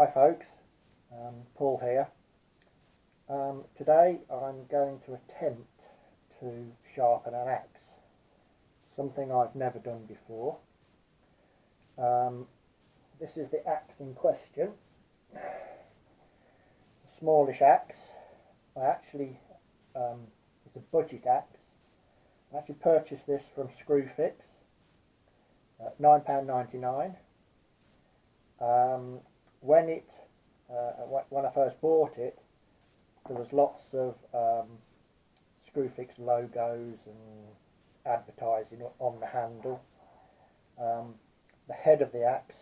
Hi folks, Paul here. Today I'm going to attempt to sharpen an axe, something I've never done before. This is the axe in question. It's a smallish axe. It's a budget axe. I actually purchased this from Screwfix at £9.99. When I first bought it, there was lots of Screwfix logos and advertising on the handle. The head of the axe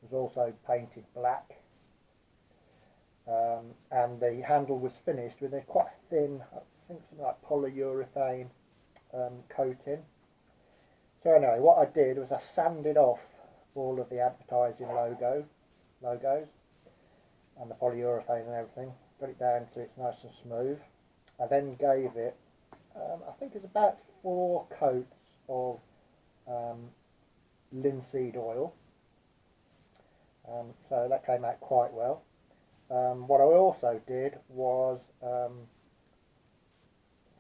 was also painted black, and the handle was finished with a quite thin, I think something like polyurethane coating. So anyway, what I did was I sanded off all of the advertising logos and the polyurethane and everything, got it down so it's nice and smooth. I then gave it, I think it's about 4 coats of linseed oil, so that came out quite well. What I also did was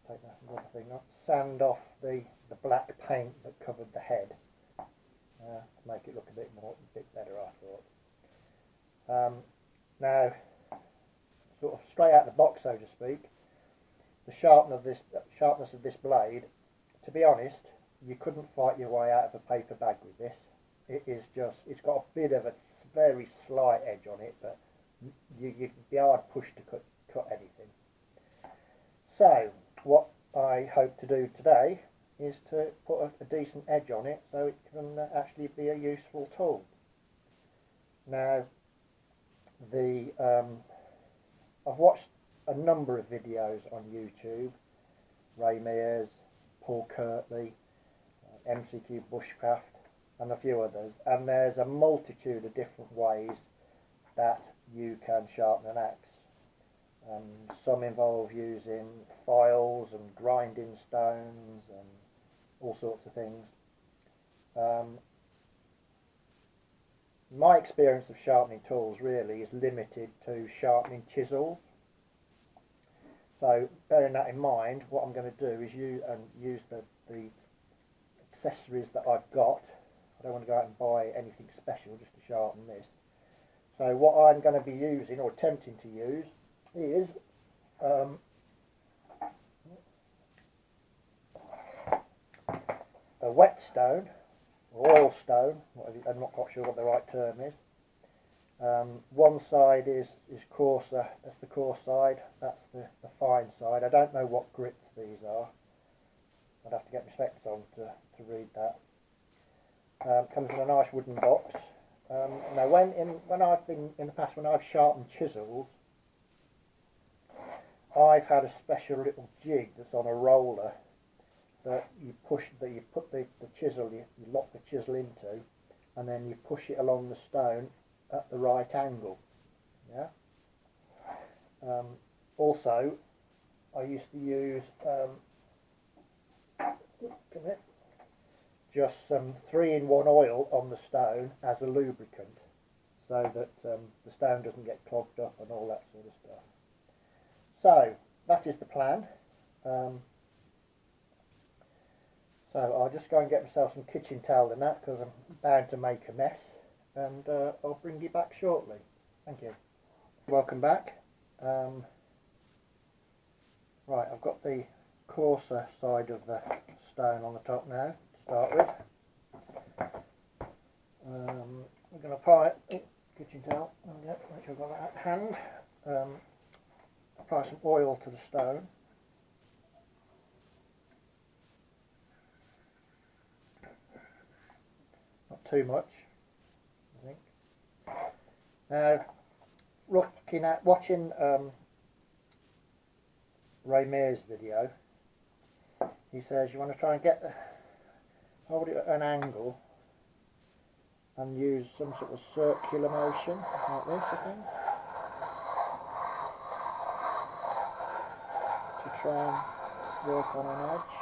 take that other thing off, sand off the black paint that covered the head to make it look a bit better, I thought. Now, sort of straight out of the box, so to speak, the sharpness of this blade, to be honest, you couldn't fight your way out of a paper bag with this. It's got a bit of a very slight edge on it, but you'd be hard pushed to cut anything. So, what I hope to do today is to put a decent edge on it so it can actually be a useful tool. Now, I've watched a number of videos on YouTube, Ray Mears, Paul Kirtley, MCQ Bushcraft and a few others, and there's a multitude of different ways that you can sharpen an axe. Some involve using files and grinding stones and all sorts of things. My experience of sharpening tools really is limited to sharpening chisels. So bearing that in mind, what I'm going to do is use the accessories that I've got. I don't want to go out and buy anything special just to sharpen this. So what I'm going to be using, or attempting to use, is a whetstone, or oil stone, I'm not quite sure what the right term is. One side is coarser, that's the coarse side, that's the fine side. I don't know what grits these are. I'd have to get my specs on to read that. Comes in a nice wooden box. Now when I've been in the past, when I've sharpened chisels, I've had a special little jig that's on a roller that you put the chisel, you lock the chisel into, and then you push it along the stone at the right angle. Yeah. Also, I used to use just some 3-in-1 oil on the stone as a lubricant, so that the stone doesn't get clogged up and all that sort of stuff. So that is the plan. So I'll just go and get myself some kitchen towel and that, because I'm bound to make a mess, and I'll bring you back shortly. Thank you. Welcome back. Right, I've got the coarser side of the stone on the top now to start with. We're going to apply kitchen towel. Make sure I've got that at hand. Apply some oil to the stone. Not too much, I think. Now, watching Ray Mears' video, he says you want to try and hold it at an angle and use some sort of circular motion like this, I think, to try and work on an edge.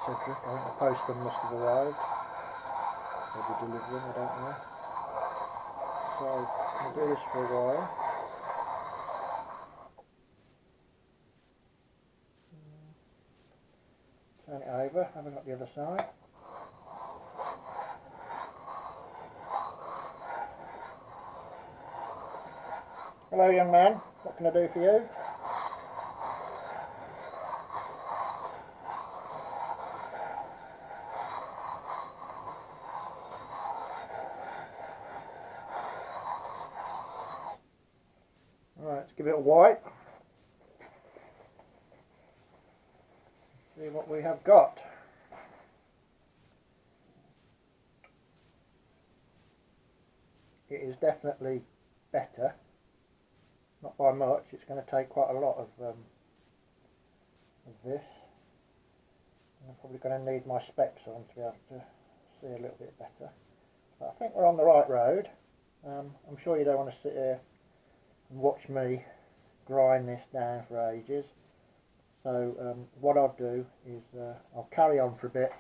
Cedric, I think the postman must have arrived. they'll be delivering, I don't know. So I'll do this for a while. Turn it over, have a look at the other side. Hello young man, what can I do for you? Right, let's give it a wipe. See what we have got. It is definitely better. Not by much, it's going to take quite a lot of this. And I'm probably going to need my specs on to be able to see a little bit better. But I think we're on the right road. I'm sure you don't want to sit here and watch me grind this down for ages. So what I'll do is I'll carry on for a bit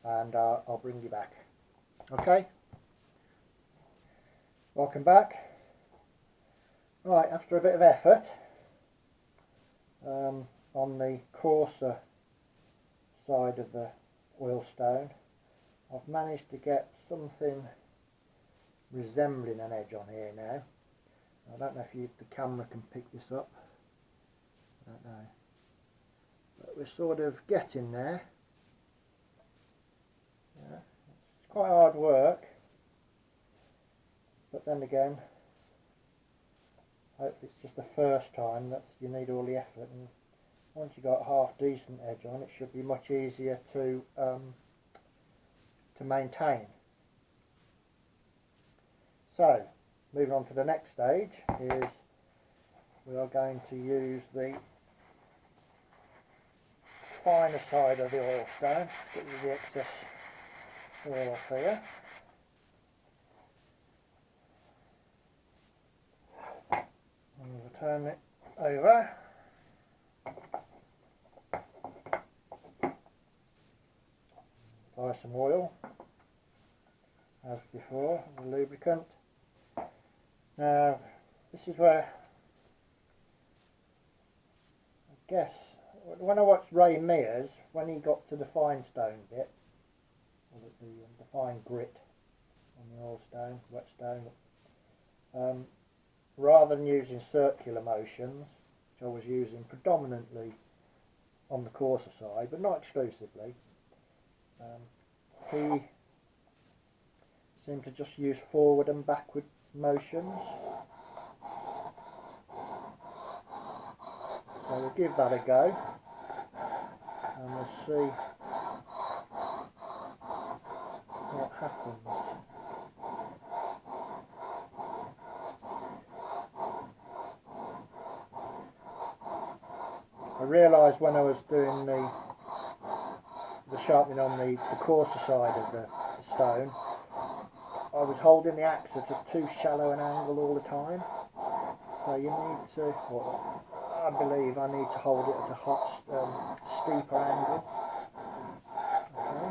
and I'll bring you back. Okay? Welcome back. Right, after a bit of effort on the coarser side of the wheelstone, I've managed to get something resembling an edge on here now. I don't know if the camera can pick this up. I don't know. But we're sort of getting there. Yeah, it's quite hard work. But then again, hopefully it's just the first time that you need all the effort, and once you've got a half decent edge on, it should be much easier to maintain. So, moving on to the next stage is we are going to use the finer side of the oil stone, get rid of the excess oil off here. And we'll turn it over. Apply some oil, as before, the lubricant. Now, this is where, I guess, when I watched Ray Mears, when he got to the fine stone bit, or the fine grit on the oil stone, wet stone, rather than using circular motions, which I was using predominantly on the coarser side, but not exclusively, he seemed to just use forward and backward motions. So we'll give that a go and we'll see what happens. I realised when I was doing the sharpening on the coarser side of the stone, I was holding the axe at a too shallow an angle all the time. So you need to, well, I believe I need to hold it at a steeper angle. Okay,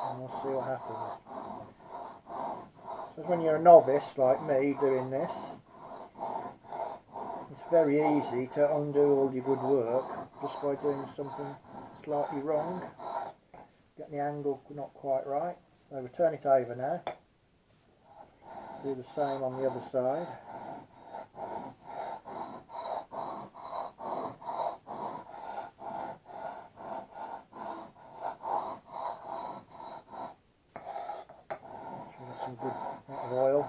and we'll see what happens. So when you're a novice like me doing this, it's very easy to undo all your good work just by doing something slightly wrong, getting the angle not quite right. So we turn it over now, do the same on the other side. Some good amount of oil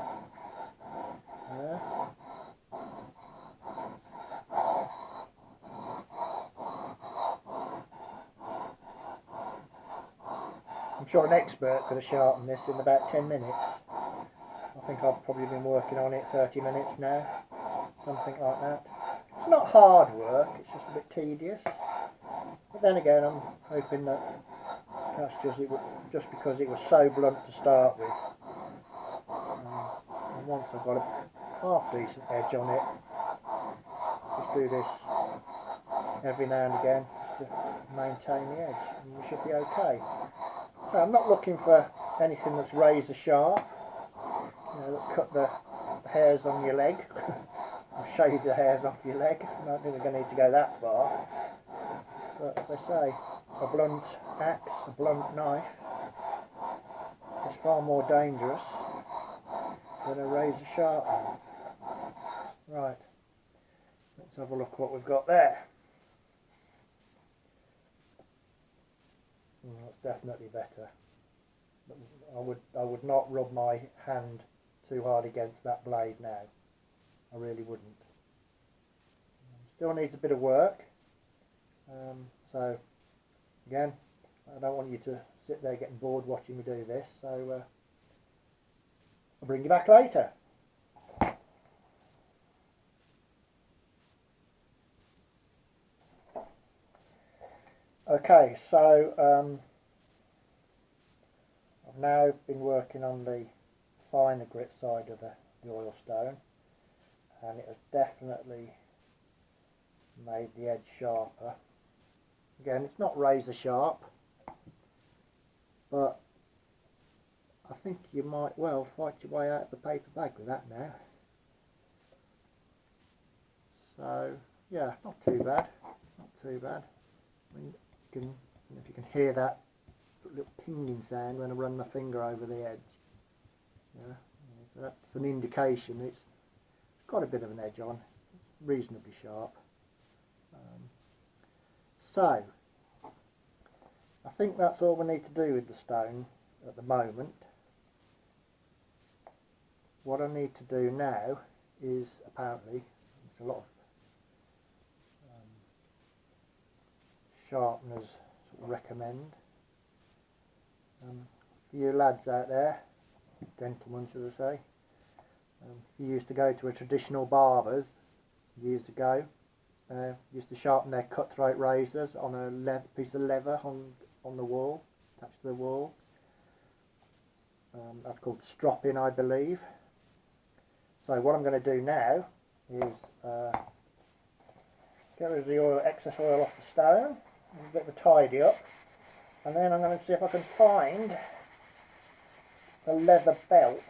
there. I'm sure an expert could have sharpened this in about 10 minutes. I think I've probably been working on it 30 minutes now, something like that. It's not hard work, it's just a bit tedious. But then again, I'm hoping that that's just because it was so blunt to start with. And once I've got a half decent edge on it, just do this every now and again just to maintain the edge, and we should be okay. So I'm not looking for anything that's razor sharp, you know, that cut the hairs on your leg, or shave the hairs off your leg. I don't think we're going to need to go that far. But as I say, a blunt axe, a blunt knife is far more dangerous than a razor sharp one. Right, let's have a look what we've got there. That's definitely better. I would not rub my hand too hard against that blade now. I really wouldn't. Still needs a bit of work. So again, I don't want you to sit there getting bored watching me do this. So I'll bring you back later. Okay, so I've now been working on the finer grit side of the oil stone, and it has definitely made the edge sharper. Again, it's not razor sharp, but I think you might well fight your way out of the paper bag with that now. So yeah, not too bad, not too bad. I mean, if you can hear that little pinging sound when I run my finger over the edge. Yeah, so that's an indication it's got a bit of an edge on, it's reasonably sharp. So I think that's all we need to do with the stone at the moment. What I need to do now is, apparently, it's a lot of sharpeners sort of recommend. For you lads out there, gentlemen should I say, if you used to go to a traditional barber's years ago, used to sharpen their cutthroat razors on a piece of leather on the wall, attached to the wall. That's called stropping, I believe. So what I'm going to do now is get rid of the excess oil off the stone, a bit of a tidy up, and then I'm going to see if I can find a leather belt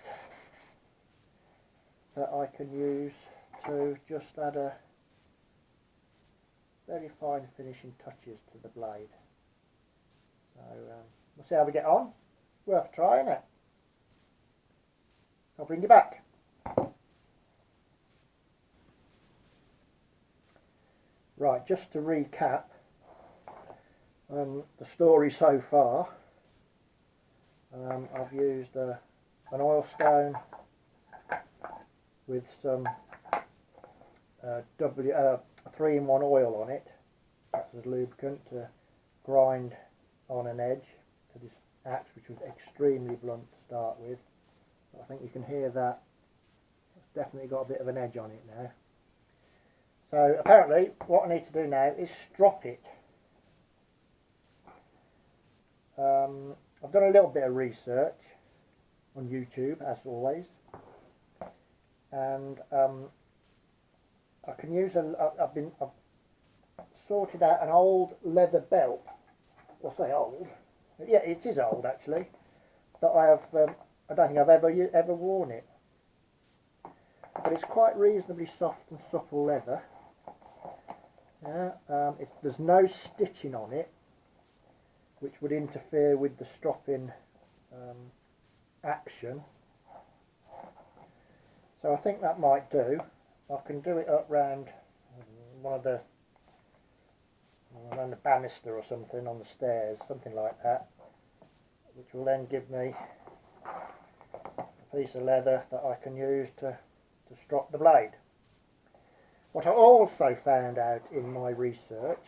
that I can use to just add a very fine finishing touches to the blade. So we'll see how we get on. Worth trying it. I'll bring you back. Right, just to recap the story so far, I've used an oil stone with some 3-in-1 oil on it. That's as lubricant to grind on an edge to this axe, which was extremely blunt to start with. I think you can hear that it's definitely got a bit of an edge on it now. So apparently what I need to do now is strop it. I've done a little bit of research on YouTube, as always, and I can use I've sorted out an old leather belt. I'll say old. Yeah, it is old actually. That I have. I don't think I've ever worn it, but it's quite reasonably soft and supple leather. Yeah, there's no stitching on it, which would interfere with the stropping action. So I think that might do. I can do it up round around the banister or something on the stairs, something like that, which will then give me a piece of leather that I can use to strop the blade. What I also found out in my research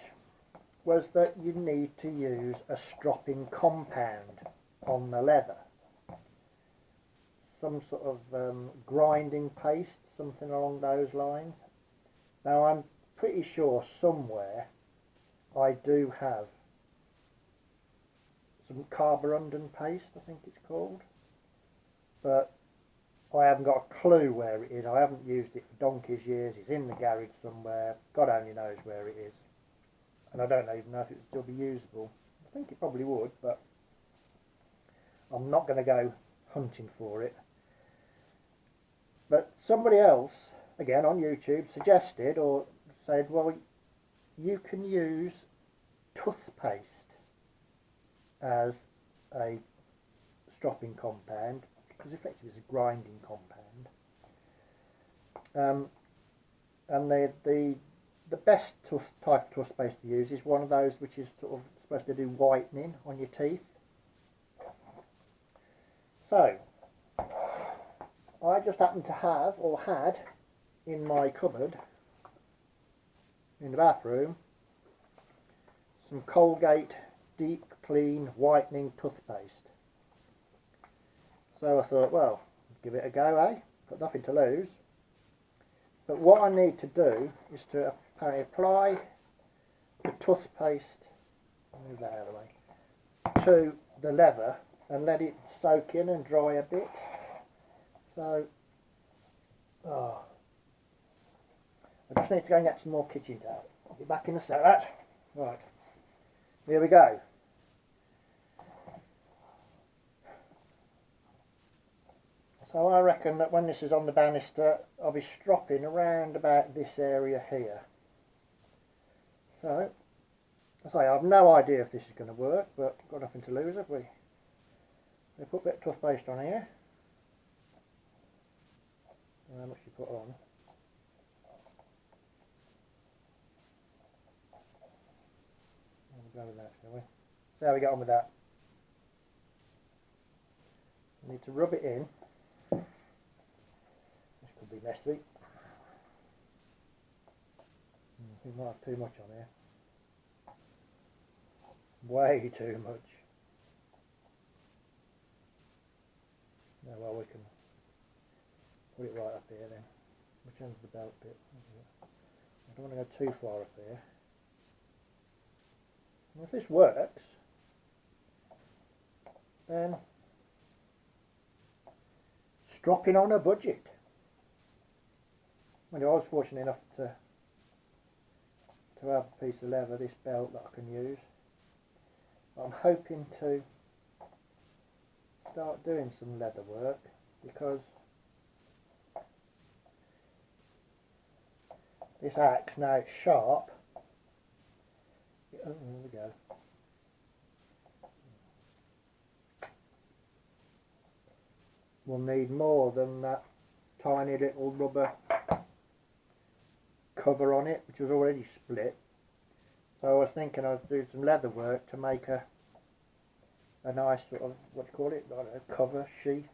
was that you need to use a stropping compound on the leather. Some sort of grinding paste, something along those lines. Now I'm pretty sure somewhere I do have some carborundum paste, I think it's called, but I haven't got a clue where it is. I haven't used it for donkey's years. It's in the garage somewhere. God only knows where it is. And I don't even know if it would still be usable. I think it probably would, but I'm not going to go hunting for it. But somebody else, again on YouTube, suggested or said, well, you can use toothpaste as a stropping compound, because effectively it's a grinding compound. And the best type of toothpaste to use is one of those which is sort of supposed to do whitening on your teeth. So I just happen to have, or had, in my cupboard in the bathroom, some Colgate Deep Clean Whitening Toothpaste. So I thought, well, give it a go, eh? Got nothing to lose. But what I need to do is to apparently apply the toothpaste, move that out of the way, to the leather and let it soak in and dry a bit. So, I just need to go and get some more kitchen towel. I'll be back in a sec. Right, here we go. So I reckon that when this is on the banister, I'll be stropping around about this area here. So, as I say, I have no idea if this is going to work, but we've got nothing to lose, have we? We put a bit of toothpaste on here. How much you put on? We'll go with that, shall we? See how we get on with that. We need to rub it in. This could be messy. We might have too much on here. Way too much. No, well, we can put it right up here then. Which end's the belt bit? I don't want to go too far up here. And if this works, then stropping on a budget. Well, I was fortunate enough to have a piece of leather, this belt that I can use. I'm hoping to start doing some leather work, because this axe, now it's sharp, there we go, will need more than that tiny little rubber cover on it, which was already split. So I was thinking I'd do some leather work to make a nice sort of, what do you call it, I don't know, cover sheath,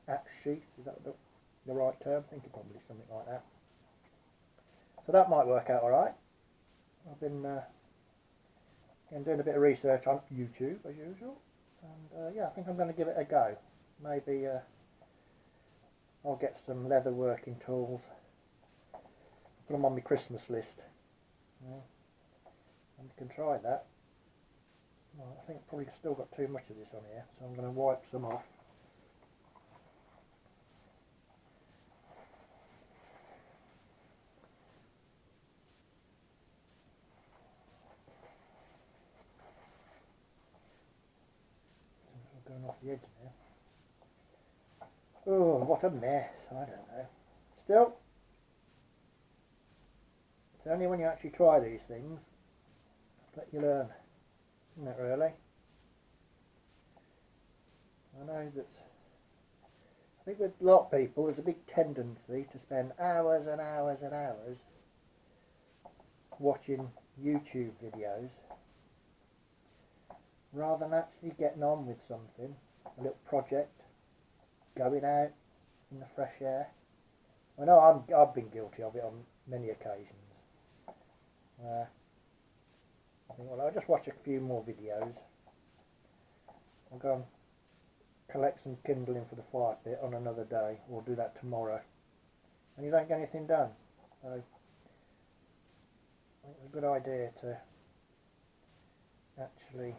axe sheath, is that the right term? I think it's probably something like that. So that might work out alright. I've been doing a bit of research on YouTube as usual, and yeah, I think I'm going to give it a go. Maybe I'll get some leather working tools, put them on my Christmas list, and we can try that. Well, I think I've probably still got too much of this on here, so I'm going to wipe some off. Going off the edge now. Oh, what a mess, I don't know. Still, it's only when you actually try these things that you learn, isn't it really? I know that, I think with a lot of people there's a big tendency to spend hours and hours and hours watching YouTube videos rather than actually getting on with something, a little project, going out in the fresh air. I know I've been guilty of it on many occasions. I think, well, I'll just watch a few more videos. I'll go and collect some kindling for the fire pit on another day, or do that tomorrow. And you don't get anything done. So I think it's a good idea to actually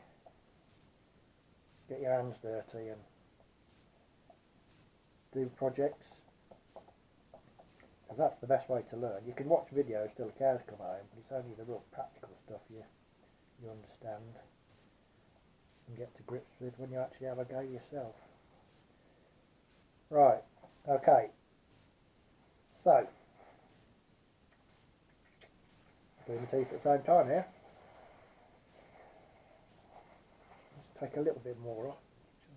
get your hands dirty and do projects, because that's the best way to learn. You can watch videos till the cows come home, but it's only the real practical stuff you understand and get to grips with when you actually have a go yourself. Right, okay. So, doing the teeth at the same time here. Let's take a little bit more off.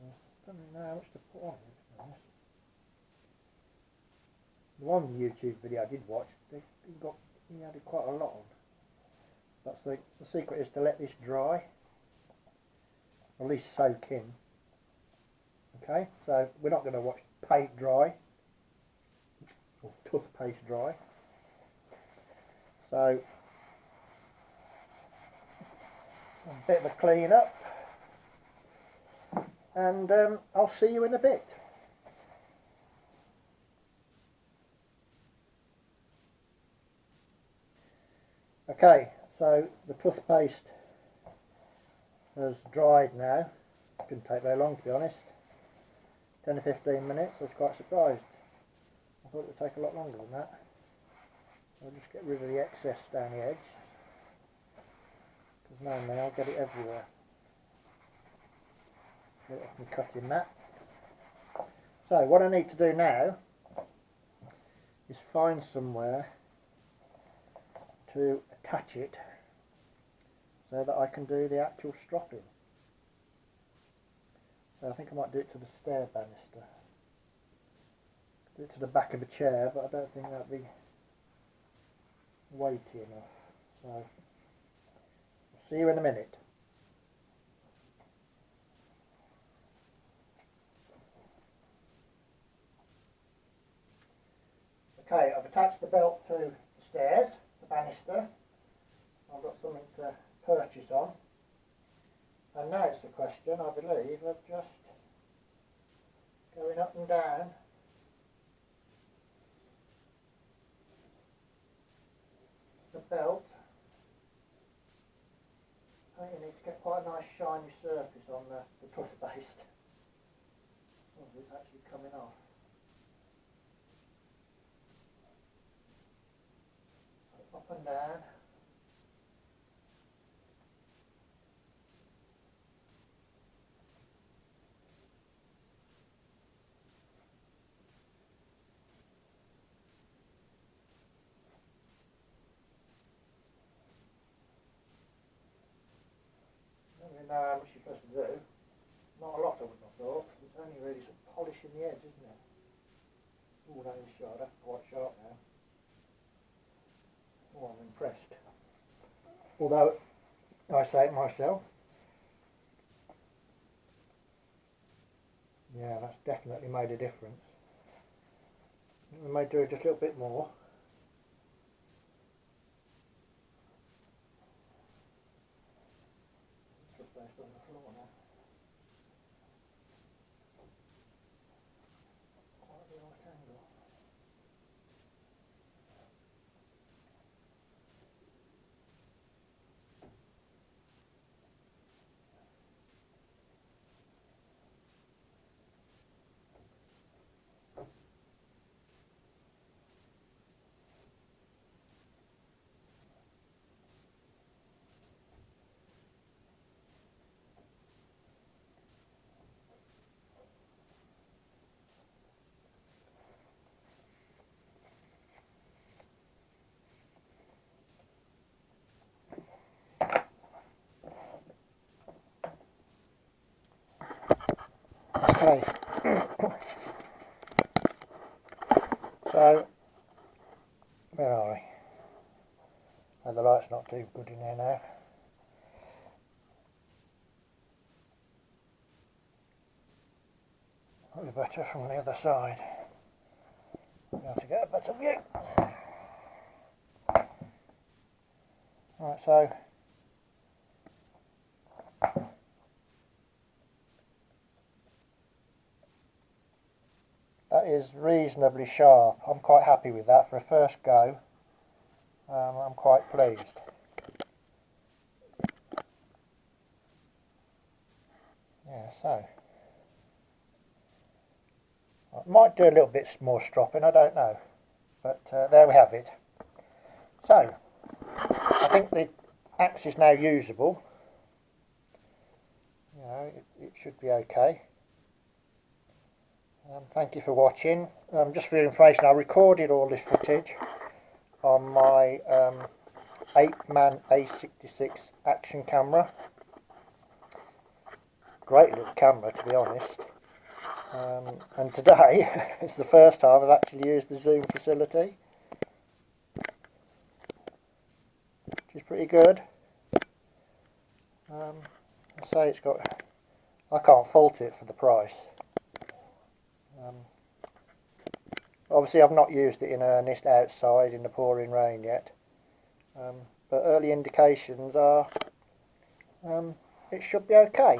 I don't know how much to put on, to be honest. The one YouTube video I did watch, he added quite a lot on. That's the secret is to let this dry, or at least soak in. Okay, so we're not going to watch paint dry, or toothpaste dry. So, a bit of a clean up, and I'll see you in a bit. Okay, so the toothpaste has dried now. It didn't take very long, to be honest. 10 to 15 minutes. I was quite surprised. I thought it would take a lot longer than that. I'll just get rid of the excess down the edge, because knowing me, I'll get it everywhere. Get it off my cutting mat. So what I need to do now is find somewhere to attach it so that I can do the actual stropping. So I think I might do it to the stair banister. Do it to the back of a chair, but I don't think that'd be weighty enough. So I'll see you in a minute. Okay, I've attached the belt to the stairs, the banister. I've got something to purchase on. And now it's the question, I believe, of just going up and down the belt. I think you need to get quite a nice shiny surface on the toothpaste. Oh, it's actually coming off. So up and down. I don't really know how much you're supposed to do. Not a lot, I wouldn't have thought. It's only really sort of polishing the edge, isn't it? Oh, that is sharp. That's quite sharp now. Oh, I'm impressed. Although, I say it myself. Yeah, that's definitely made a difference. We may do it just a little bit more. Just based on the floor now. Quite the right angle. Okay, so where are we? Oh, the light's not too good in there now. Probably better from the other side. I'll be able to get a better view. Right, so that is reasonably sharp. I'm quite happy with that for a first go. I'm quite pleased. Yeah, so I might do a little bit more stropping, I don't know, but there we have it. So I think the axe is now usable. You know, it should be okay. Thank you for watching. Just for your information, I recorded all this footage on my 8-man A66 action camera. Great little camera, to be honest. And today it's the first time I've actually used the zoom facility, which is pretty good. I say it's got, I can't fault it for the price. Obviously I've not used it in earnest outside in the pouring rain yet, but early indications are it should be okay.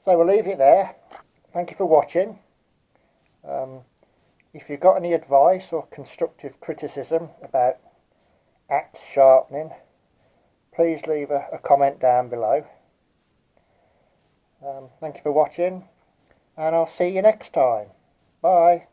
So we'll leave it there. Thank you for watching. If you've got any advice or constructive criticism about axe sharpening, please leave a comment down below. Thank you for watching, and I'll see you next time. Bye.